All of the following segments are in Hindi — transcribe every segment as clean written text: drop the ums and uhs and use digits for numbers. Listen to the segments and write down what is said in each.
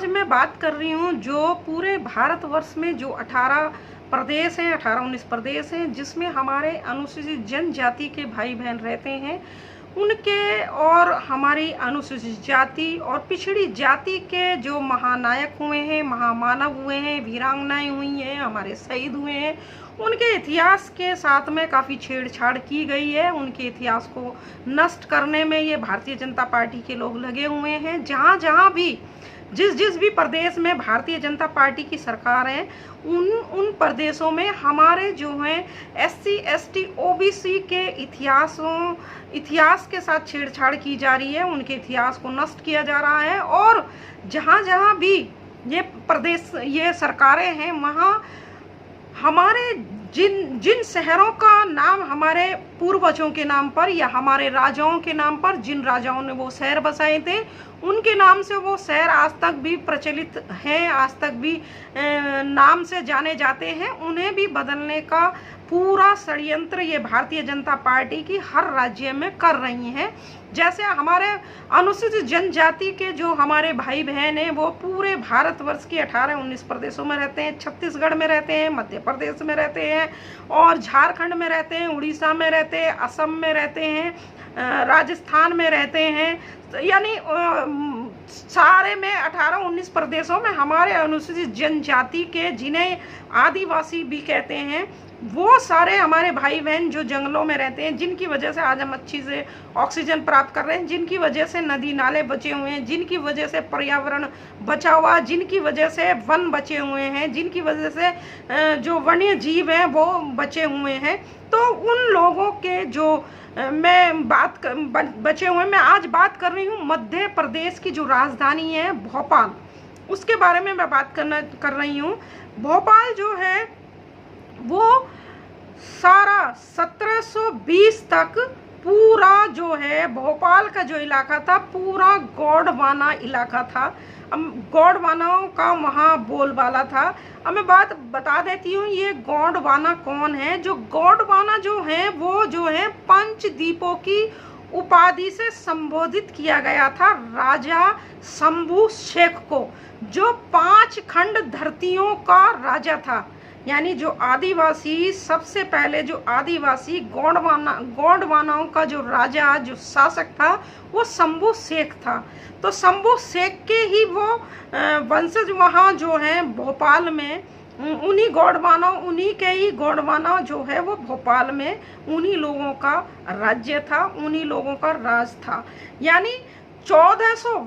आज मैं बात कर रही हूँ जो पूरे भारतवर्ष में जो 18 प्रदेश हैं, 18-19 प्रदेश हैं, जिसमें हमारे अनुसूचित जनजाति के भाई बहन रहते हैं, उनके और हमारी अनुसूचित जाति और पिछड़ी जाति के जो महानायक हुए हैं, महामानव हुए हैं, वीरांगनाएं हुई हैं, हमारे शहीद हुए हैं, उनके इतिहास के साथ में काफ़ी छेड़छाड़ की गई है। उनके इतिहास को नष्ट करने में ये भारतीय जनता पार्टी के लोग लगे हुए हैं। जहाँ भी जिस भी प्रदेश में भारतीय जनता पार्टी की सरकार है, उन प्रदेशों में हमारे जो हैं SC ST OBC के इतिहास के साथ छेड़छाड़ की जा रही है। उनके इतिहास को नष्ट किया जा रहा है और जहाँ भी ये सरकारें हैं, वहाँ हमारे जिन शहरों का नाम हमारे पूर्वजों के नाम पर या हमारे राजाओं के नाम पर, जिन राजाओं ने वो शहर बसाए थे, उनके नाम से वो शहर आज तक भी प्रचलित हैं, आज तक भी नाम से जाने जाते हैं। उन्हें भी बदलने का पूरा षड्यंत्र ये भारतीय जनता पार्टी की हर राज्य में कर रही हैं। जैसे हमारे अनुसूचित जनजाति के जो हमारे भाई बहन हैं, वो पूरे भारतवर्ष के 18-19 प्रदेशों में रहते हैं। छत्तीसगढ़ में रहते हैं, मध्य प्रदेश में रहते हैं और झारखंड में रहते हैं, उड़ीसा में रहते हैं, असम में रहते हैं, राजस्थान में रहते हैं। यानी सारे में 18-19 प्रदेशों में हमारे अनुसूचित जनजाति के, जिन्हें आदिवासी भी कहते हैं, वो सारे हमारे भाई बहन जो जंगलों में रहते हैं, जिनकी वजह से आज हम अच्छी से ऑक्सीजन प्राप्त कर रहे हैं, जिनकी वजह से नदी नाले बचे हुए हैं, जिनकी वजह से पर्यावरण बचा हुआ, जिनकी वजह से वन बचे हुए हैं, जिनकी वजह से जो वन्य जीव हैं वो बचे हुए हैं। तो उन लोगों के जो बचे हुए, मैं आज बात कर रही हूँ मध्य प्रदेश की जो राजधानी है भोपाल, उसके बारे में मैं बात कर रही हूँ। भोपाल जो है वो सारा 1720 तक पूरा जो है भोपाल का जो इलाका था, पूरा गोंडवाना इलाका था। गोंडवानाओं का वहाँ बोलबाला था। अब मैं बात बता देती हूँ, ये गोंडवाना कौन है। जो गोंडवाना जो है वो जो है पंचदीपों की उपाधि से संबोधित किया गया था राजा शंभू शेख को, जो 5 खंड धरतियों का राजा था। यानी जो आदिवासी, सबसे पहले जो आदिवासी गोंडवानाओं का जो राजा, जो शासक था, वो शंभू शेख था। तो शंभू शेख के ही वो वंशज वहाँ जो है भोपाल में, उन्हीं के ही गोंडवाना जो है वो भोपाल में उन्हीं लोगों का राज्य था, उन्हीं लोगों का राज था। यानी 1400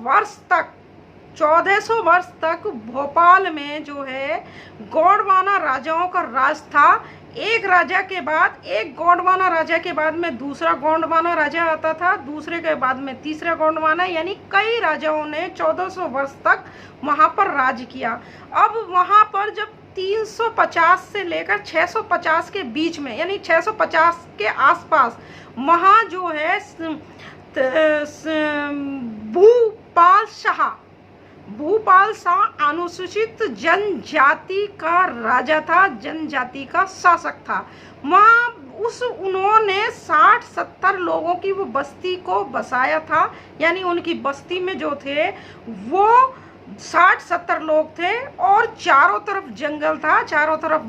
वर्ष तक भोपाल में जो है गोंडवाना राजाओं का राज था। एक राजा के बाद, एक गोंडवाना राजा के बाद में दूसरा गोंडवाना राजा आता था, दूसरे के बाद में तीसरा गोंडवाना, यानी कई राजाओं ने 1400 वर्ष तक वहाँ पर राज किया। अब वहाँ पर जब 350 से लेकर 650 के बीच में, यानी 650 के आसपास, वहाँ जो है भूपाल शाह अनुसूचित जनजाति का राजा था, जनजाति का शासक था। वहाँ उन्होंने 60-70 लोगों की वो बस्ती को बसाया था। यानी उनकी बस्ती में जो थे वो 60-70 लोग थे और चारों तरफ जंगल था, चारों तरफ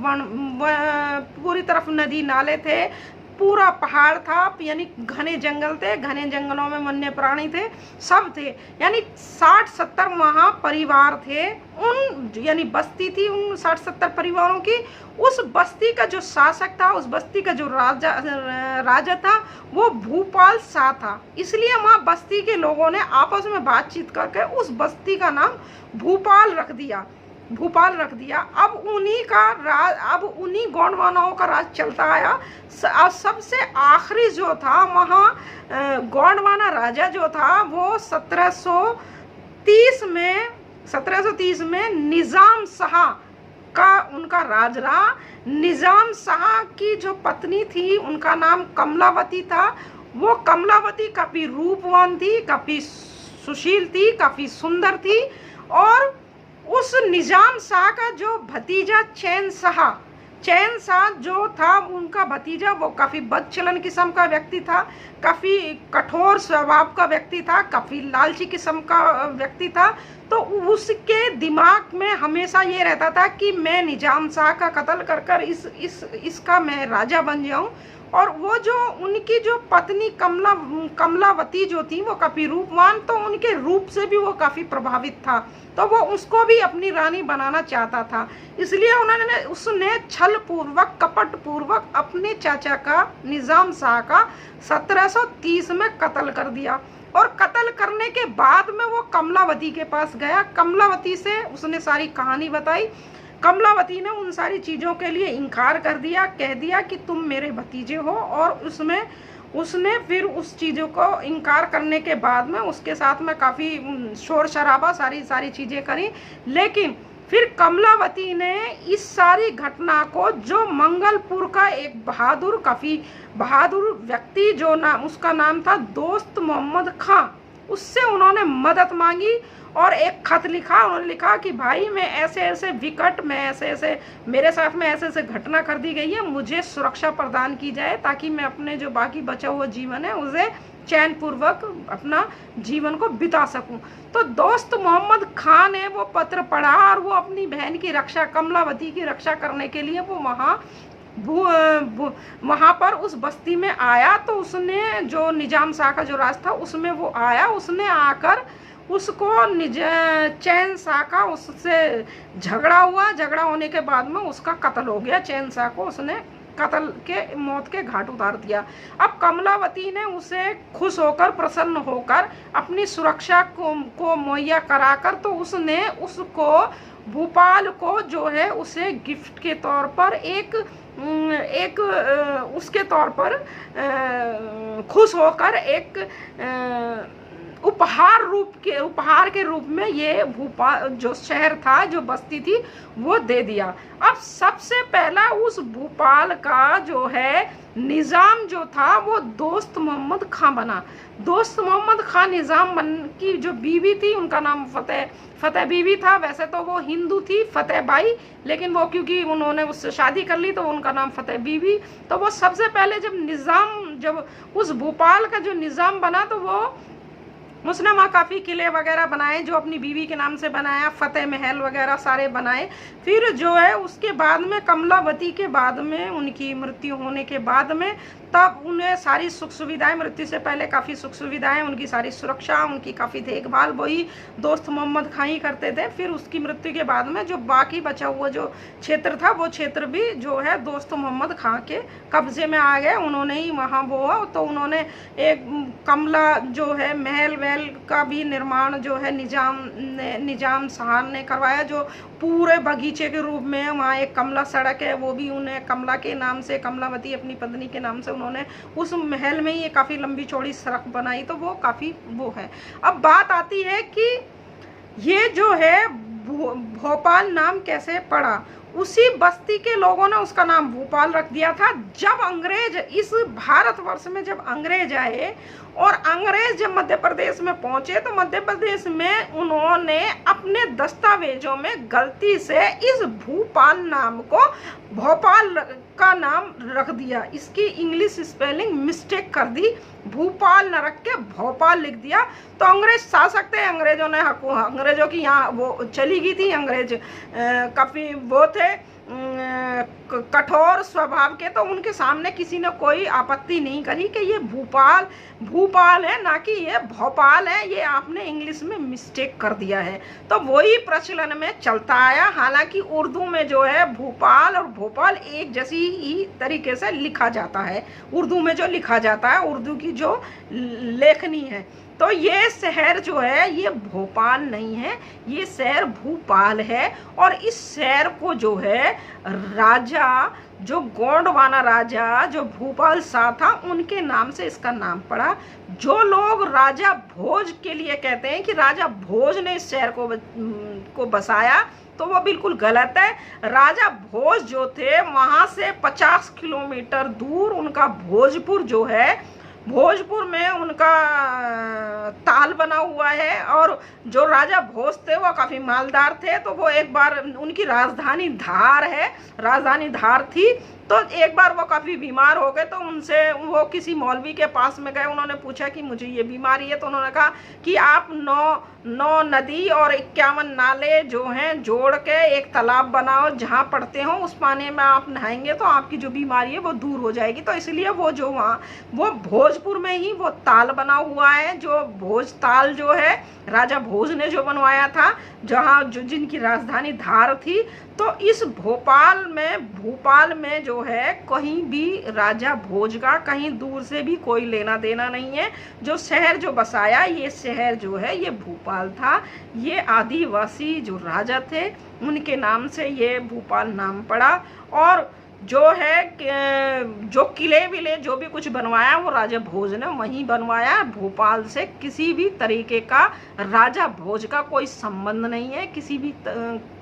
पूरी तरफ नदी नाले थे, पूरा पहाड़ था, यानी घने जंगल थे, घने जंगलों में वन्य प्राणी थे, सब थे। यानी 60-70 वहाँ परिवार थे, यानी बस्ती थी उन 60-70 परिवारों की। उस बस्ती का जो शासक था, उस बस्ती का जो राजा था, वो भूपाल शाह था। इसलिए वहाँ बस्ती के लोगों ने आपस में बातचीत करके उस बस्ती का नाम भूपाल रख दिया। अब उन्हीं गोंडवानाओं का राज चलता आया। सबसे आखिरी जो था वहाँ गोंडवाना राजा जो था, वो 1730 में निज़ाम शाह का उनका राज रहा। निज़ाम शाह की जो पत्नी थी, उनका नाम कमलावती था। वो कमलावती काफ़ी रूपवान थी, काफ़ी सुशील थी, काफ़ी सुंदर थी। और उस निज़ाम शाह का जो भतीजा शहंशाह जो था उनका भतीजा वो काफ़ी बदचलन किस्म का व्यक्ति था, काफ़ी कठोर स्वभाव का व्यक्ति था, काफ़ी लालची किस्म का व्यक्ति था। तो उसके दिमाग में हमेशा ये रहता था कि मैं निजाम शाह का कत्ल कर कर इसका मैं राजा बन जाऊं। और वो जो उनकी जो पत्नी कमलावती जो थी वो काफ़ी रूपवान, तो उनके रूप से भी वो काफ़ी प्रभावित था, तो वो उसको भी अपनी रानी बनाना चाहता था। इसलिए उसने छल पूर्वक कपट पूर्वक अपने चाचा का निजाम शाह का 1730 में कत्ल कर दिया। और कत्ल करने के बाद में वो कमलावती के पास गया, कमलावती से उसने सारी कहानी बताई। कमलावती ने उन सारी चीज़ों के लिए इनकार कर दिया, कह दिया कि तुम मेरे भतीजे हो। और उसने फिर उस चीज़ों को इनकार करने के बाद में उसके साथ में काफ़ी शोर शराबा सारी चीज़ें करी। लेकिन फिर कमलावती ने इस सारी घटना को, जो मंगलपुर का एक काफ़ी बहादुर व्यक्ति जो उसका नाम था दोस्त मोहम्मद खां, उससे उन्होंने मदद मांगी और एक खत लिखा। उन्होंने लिखा कि भाई मैं ऐसे मेरे साथ में ऐसे घटना कर दी गई है, मुझे सुरक्षा प्रदान की जाए ताकि मैं अपने जो बाकी बचा हुआ जीवन है उसे चैन पूर्वक अपना जीवन को बिता सकूं। तो दोस्त मोहम्मद खां ने वो पत्र पढ़ा और वो अपनी बहन की रक्षा, कमलावती की रक्षा करने के लिए वो वहाँ पर उस बस्ती में आया। तो उसने जो निजाम शाह का जो राज था उसमें वो आया, उसने आकर उसको चैन शाह का उससे झगड़ा हुआ। झगड़ा होने के बाद में उसका कत्ल हो गया, चैन शाह को उसने कत्ल के मौत के घाट उतार दिया। अब कमलावती ने उसे खुश होकर, प्रसन्न होकर अपनी सुरक्षा को मुहैया कराकर तो उसने उसको भोपाल को जो है उसे गिफ्ट के तौर पर उसके तौर पर खुश होकर एक उपहार के रूप में ये भोपाल जो शहर था, जो बस्ती थी, वो दे दिया। अब सबसे पहला उस भोपाल का जो है निज़ाम जो था वो दोस्त मोहम्मद खां बना। दोस्त मोहम्मद खां निज़ाम की जो बीवी थी उनका नाम फतेह बीवी था। वैसे तो वो हिंदू थी, फतेह बाई, लेकिन वो क्योंकि उन्होंने उससे शादी कर ली तो उनका नाम फतेह बीवी। तो वो सबसे पहले जब उस भोपाल का जो निज़ाम बना तो उसने वहाँ काफ़ी किले वगैरह बनाए जो अपनी बीवी के नाम से बनाया, फतेह महल वगैरह सारे बनाए। फिर जो है उसके बाद में कमलावती के बाद में उनकी मृत्यु होने के बाद में तब उन्हें सारी सुख सुविधाएं, मृत्यु से पहले काफ़ी सुख सुविधाएं, उनकी सारी सुरक्षा, उनकी काफ़ी देखभाल वही दोस्त मोहम्मद खां ही करते थे। फिर उसकी मृत्यु के बाद में जो बाकी बचा हुआ जो क्षेत्र था वो क्षेत्र भी जो है दोस्त मोहम्मद खां के कब्जे में आ गए। उन्होंने ही वहाँ वो तो उन्होंने एक कमला जो है महल का भी निर्माण जो है निजाम शाह ने करवाया, जो पूरे बगीचे के रूप में। वहाँ एक कमला सड़क है, वो भी उन्हें कमला के नाम से, कमलावती अपनी पत्नी के नाम से उन्होंने उस महल में ही काफ़ी लंबी चौड़ी सड़क बनाई। तो वो काफ़ी वो है। अब बात आती है कि ये जो है भोपाल नाम कैसे पड़ा। उसी बस्ती के लोगों ने उसका नाम भोपाल रख दिया था। जब अंग्रेज इस भारतवर्ष में जब अंग्रेज आए और अंग्रेज जब मध्य प्रदेश में पहुंचे तो मध्य प्रदेश में उन्होंने अपने दस्तावेजों में गलती से इस भोपाल नाम को भोपाल का नाम रख दिया। इसकी इंग्लिश स्पेलिंग मिस्टेक कर दी, भोपाल न रख के भोपाल लिख दिया। तो अंग्रेज शासक थे, अंग्रेजों की यहाँ वो चली गई थी। अंग्रेज काफ़ी वो थे कठोर स्वभाव के, तो उनके सामने किसी ने कोई आपत्ति नहीं करी कि ये भोपाल है, ना कि ये भोपाल है, ये आपने इंग्लिश में मिस्टेक कर दिया है। तो वही प्रचलन में चलता आया। हालांकि उर्दू में जो है भोपाल और भोपाल एक जैसी ही तरीके से लिखा जाता है। उर्दू में जो लिखा जाता है, उर्दू की जो लेखनी है, तो ये शहर जो है ये भोपाल नहीं है, ये शहर भोपाल है। और इस शहर को जो है राजा, जो गोंडवाना राजा जो भोपाल शाह था, उनके नाम से इसका नाम पड़ा। जो लोग राजा भोज के लिए कहते हैं कि राजा भोज ने इस शहर को बसाया, तो वो बिल्कुल गलत है। राजा भोज जो थे वहाँ से 50 किलोमीटर दूर उनका भोजपुर जो है, भोजपुर में उनका ताल बना हुआ है। और जो राजा भोज थे वो काफ़ी मालदार थे, तो वो एक बार उनकी राजधानी धार है, राजधानी धार थी, तो एक बार वो काफ़ी बीमार हो गए, तो उनसे वो किसी मौलवी के पास में गए। उन्होंने पूछा कि मुझे ये बीमारी है, तो उन्होंने कहा कि आप 9 नदी और 51 नाले जो हैं जोड़ के एक तालाब बनाओ, जहाँ पड़ते हो उस पानी में आप नहाएंगे तो आपकी जो बीमारी है वो दूर हो जाएगी। तो इसलिए वो जो वहाँ वो भोजपुर में ही वो ताल बना हुआ है, जो भोज ताल जो है राजा भोज ने जो बनवाया था, जहाँ जो जिनकी राजधानी धार थी। तो इस भोपाल में जो है कहीं भी राजा भोज का कहीं दूर से भी कोई लेना देना नहीं है। जो शहर जो बसाया, ये शहर जो है ये भोपाल था। ये आदिवासी जो राजा थे उनके नाम से ये भोपाल नाम पड़ा। और जो है जो किले विले जो भी कुछ बनवाया वो राजा भोज ने वहीं बनवाया। भोपाल से किसी भी तरीके का राजा भोज का कोई संबंध नहीं है, किसी भी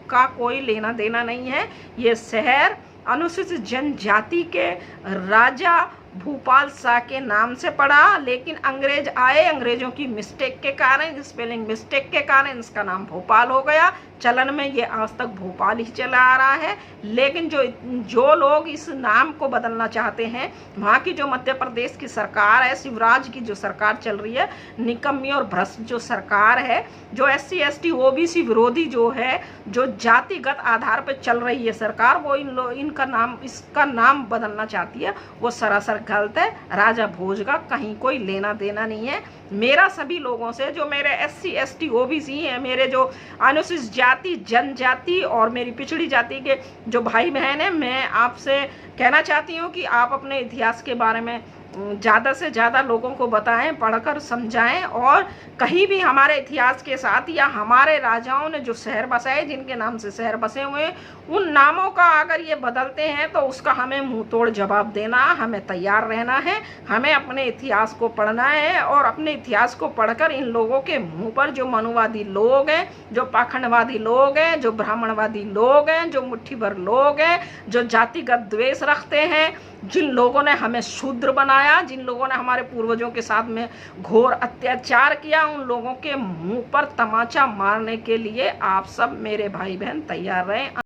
का कोई लेना देना नहीं है। ये शहर अनुसूचित जनजाति के राजा भूपाल शाह के नाम से पड़ा, लेकिन अंग्रेज आए, अंग्रेजों की मिस्टेक के कारण, स्पेलिंग मिस्टेक के कारण इसका नाम भोपाल हो गया। चलन में ये आज तक भोपाल ही चला आ रहा है। लेकिन जो लोग इस नाम को बदलना चाहते हैं, वहाँ की जो मध्य प्रदेश की सरकार है, शिवराज की जो सरकार चल रही है, निकम्मी और भ्रष्ट जो सरकार है, जो SC ST OBC विरोधी जो है, जो जातिगत आधार पर चल रही है सरकार, वो इसका नाम बदलना चाहती है। वो सरासर गलत है। राजा भोज का कहीं कोई लेना देना नहीं है। मेरा सभी लोगों से, जो मेरे SC ST OBC हैं, मेरे जो अनुसूचित जाति जनजाति और मेरी पिछड़ी जाति के जो भाई बहन हैं, मैं आपसे कहना चाहती हूँ कि आप अपने इतिहास के बारे में ज़्यादा से ज़्यादा लोगों को बताएं, पढ़कर समझाएं। और कहीं भी हमारे इतिहास के साथ या हमारे राजाओं ने जो शहर बसाए, जिनके नाम से शहर बसे हुए हैं, उन नामों का अगर ये बदलते हैं तो उसका हमें मुंह तोड़ जवाब देना, हमें तैयार रहना है। हमें अपने इतिहास को पढ़ना है और अपने इतिहास को पढ़कर इन लोगों के मुंह पर, जो मनुवादी लोग हैं, जो पाखंडवादी लोग हैं, जो ब्राह्मणवादी लोग हैं, जो मुट्ठी भर लोग हैं, जो जातिगत द्वेष रखते हैं, जिन लोगों ने हमें शूद्र बनाया, जिन लोगों ने हमारे पूर्वजों के साथ में घोर अत्याचार किया, उन लोगों के मुंह पर तमाचा मारने के लिए आप सब मेरे भाई बहन तैयार रहें।